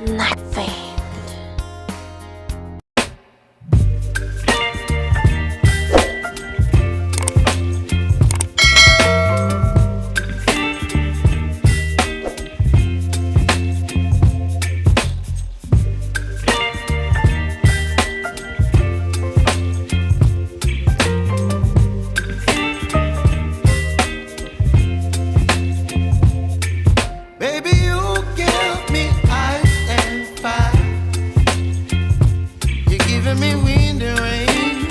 Nothing. Baby, you give me ice and fire. You're giving me wind and rain.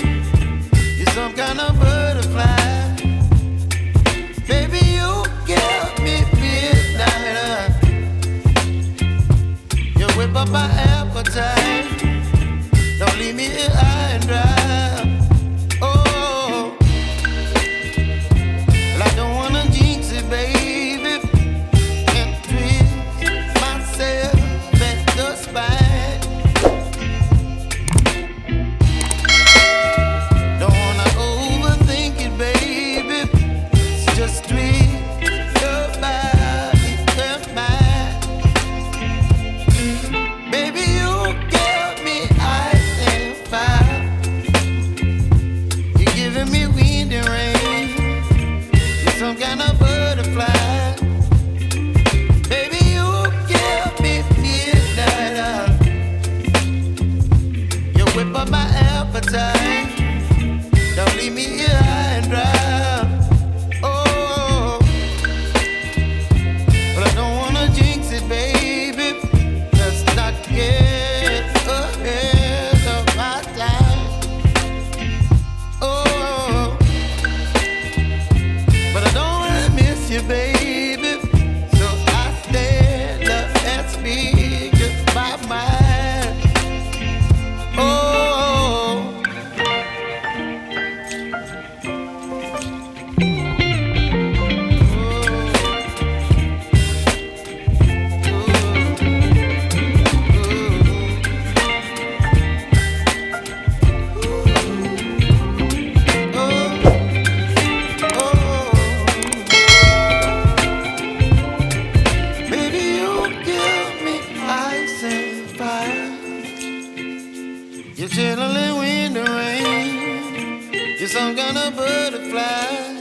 You're some kind of butterfly. Baby, you give me midnight. You whip up my appetite. Don't leave me here high and dry. Oh, well, I don't wanna jinx it, baby. Don't leave me here high and dry. Oh, but I don't wanna jinx it, baby. Let's not get ahead of my time. Oh, but I don't wanna miss you, baby. So I stand up and speak just my mind. Oh. You're chilling wind and rain. You're some kind of butterfly.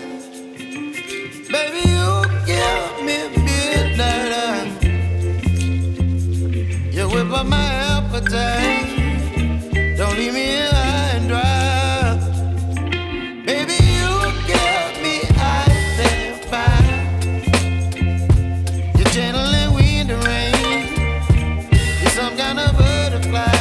Baby, you give me midnight. You whip up my appetite. Don't leave me here high and dry. Baby, you give me ice and fire. You're channeling wind and rain. You're some kind of butterfly.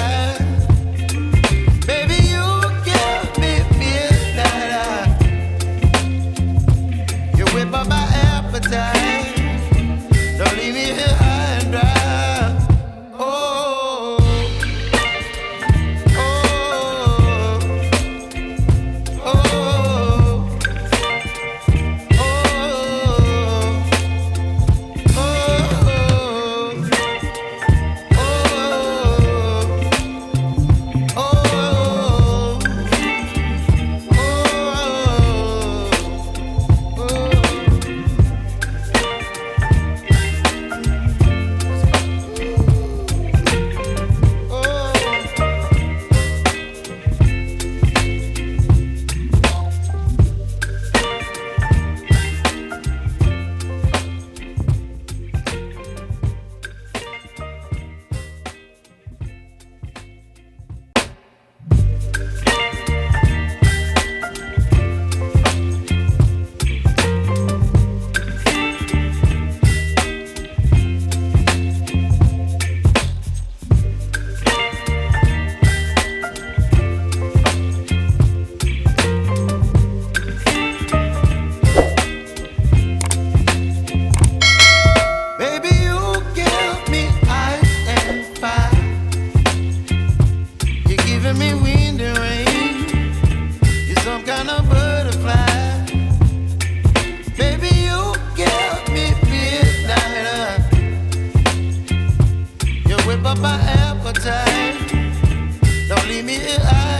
Don't leave me here high and dry. Oh, oh, oh, oh, whip up my appetite. Don't leave me here.